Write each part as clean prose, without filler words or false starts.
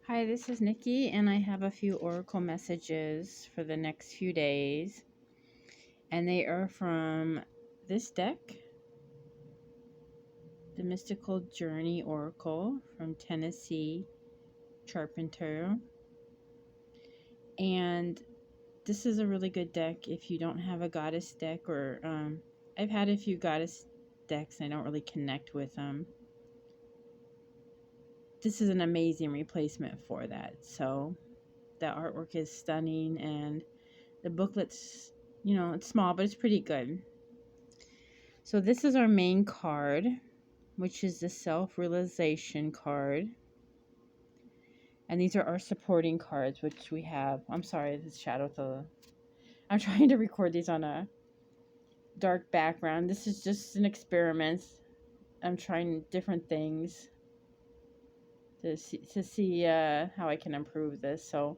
Hi, this is Nikki, and I have a few oracle messages for the next few days. And they are from this deck, the Mystical Journey Oracle from Tennessee Charpenter. And this is a really good deck if you don't have a goddess deck, or I've had a few goddess decks and I don't really connect with them. This is an amazing replacement for that. So the artwork is stunning, and the booklet's, it's small, but it's pretty good. So this is our main card, which is the self-realization card. And these are our supporting cards, which we have. I'm sorry, the shadow. I'm trying to record these on a dark background. This is just an experiment. I'm trying different things to see how I can improve this. So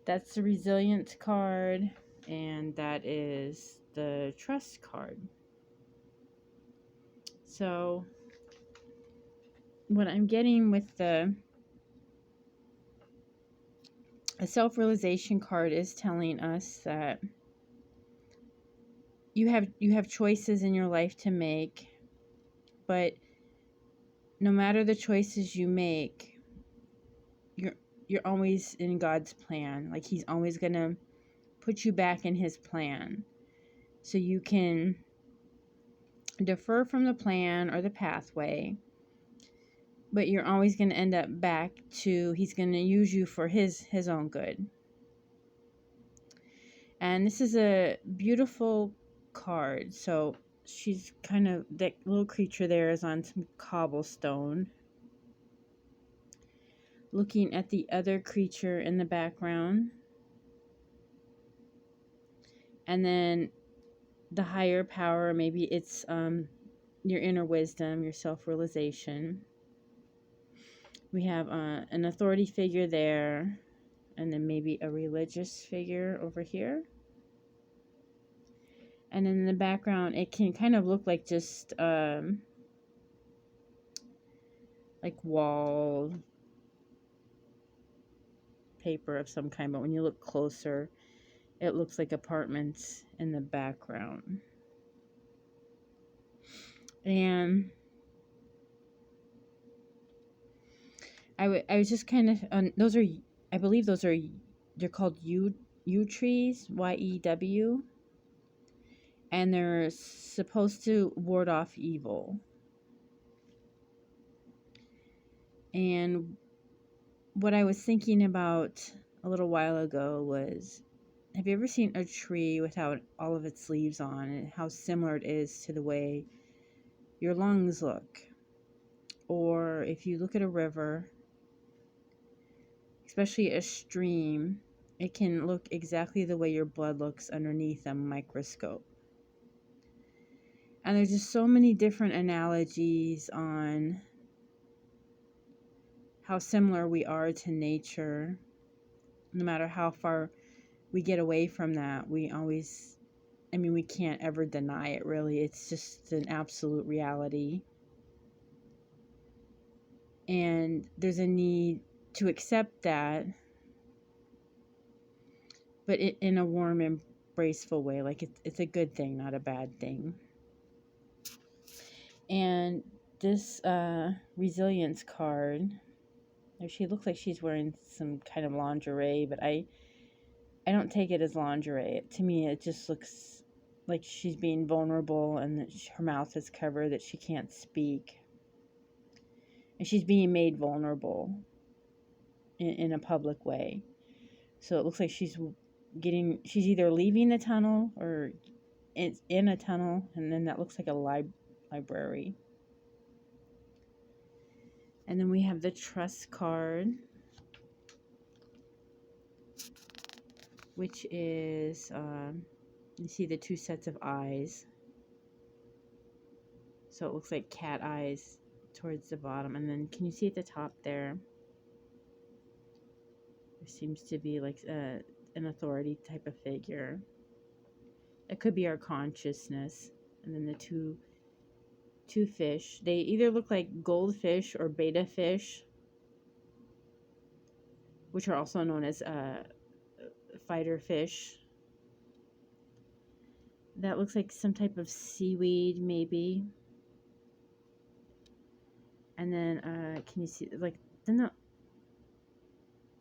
that's the resilience card, and that is the trust card. So what I'm getting with the self-realization card is telling us that you have choices in your life to make, but no matter the choices you make, you're always in God's plan. Like He's always going to put you back in His plan. So you can defer from the plan or the pathway, but you're always going to end up back to He's going to use you for his own good. And this is a beautiful card. So she's kind of, that little creature there is on some cobblestone, looking at the other creature in the background. And then the higher power, maybe it's your inner wisdom, your self-realization. We have an authority figure there, and then maybe a religious figure over here. And in the background, it can kind of look like just like wall paper of some kind, but when you look closer, it looks like apartments in the background. And I was just kind of, those are, I believe those are, they're called yew trees, YEW, and they're supposed to ward off evil. And what I was thinking about a little while ago was, have you ever seen a tree without all of its leaves on, and how similar it is to the way your lungs look? Or if you look at a river, especially a stream, it can look exactly the way your blood looks underneath a microscope. And there's just so many different analogies on how similar we are to nature. No matter how far we get away from that, we can't ever deny it, really. It's just an absolute reality. And there's a need to accept that, but in a warm, embraceful way. Like it's a good thing, not a bad thing. And this resilience card, she looks like she's wearing some kind of lingerie, but I don't take it as lingerie. To me, it just looks like she's being vulnerable, and that her mouth is covered, that she can't speak. And she's being made vulnerable in a public way. So it looks like she's either leaving the tunnel or it's in a tunnel, and then that looks like a library. And then we have the trust card, which is, you see the two sets of eyes. So it looks like cat eyes towards the bottom. And then can you see at the top there? There seems to be like an authority type of figure. It could be our consciousness. And then the two fish. They either look like goldfish or betta fish. which are also known as fighter fish. That looks like some type of seaweed, maybe. And then, can you see, like, then that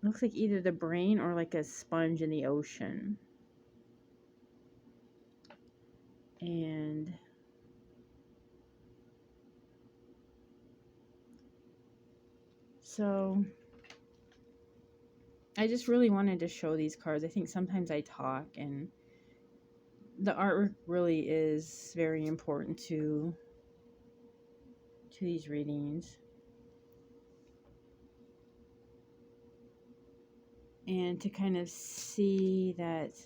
looks like either the brain or like a sponge in the ocean. And so I just really wanted to show these cards. I think sometimes I talk, and the artwork really is very important to these readings. And to kind of see that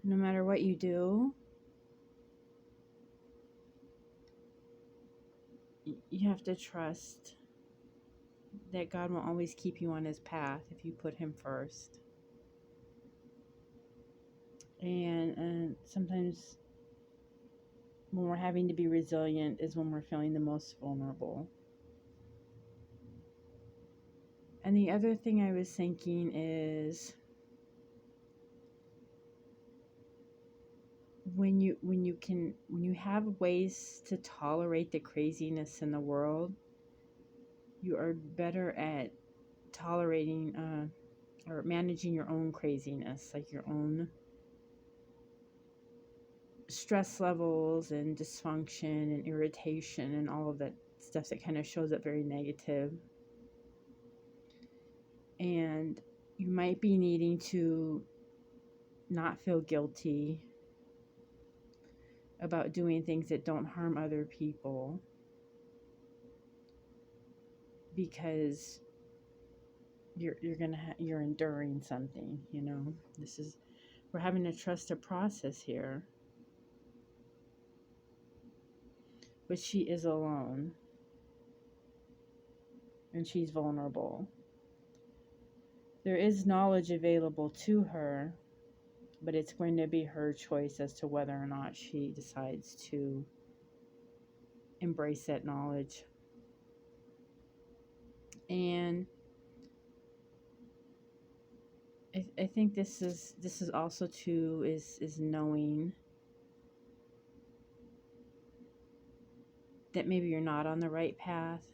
no matter what you do, you have to trust that God will always keep you on his path if you put him first. And sometimes when we're having to be resilient is when we're feeling the most vulnerable. And the other thing I was thinking is when you have ways to tolerate the craziness in the world, you are better at tolerating or managing your own craziness, like your own stress levels and dysfunction and irritation and all of that stuff that kind of shows up very negative. And you might be needing to not feel guilty about doing things that don't harm other people, because you're enduring something, you know. We're having to trust a process here. But she is alone, and she's vulnerable. There is knowledge available to her, but it's going to be her choice as to whether or not she decides to embrace that knowledge. And I think this is also too is knowing that maybe you're not on the right path,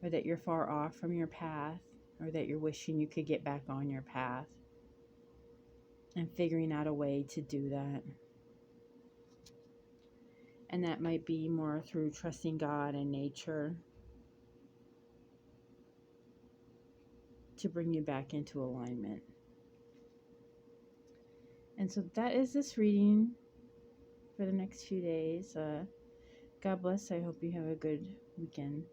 or that you're far off from your path, or that you're wishing you could get back on your path, and figuring out a way to do that. And that might be more through trusting God and nature to bring you back into alignment. And so that is this reading for the next few days. God bless. I hope you have a good weekend.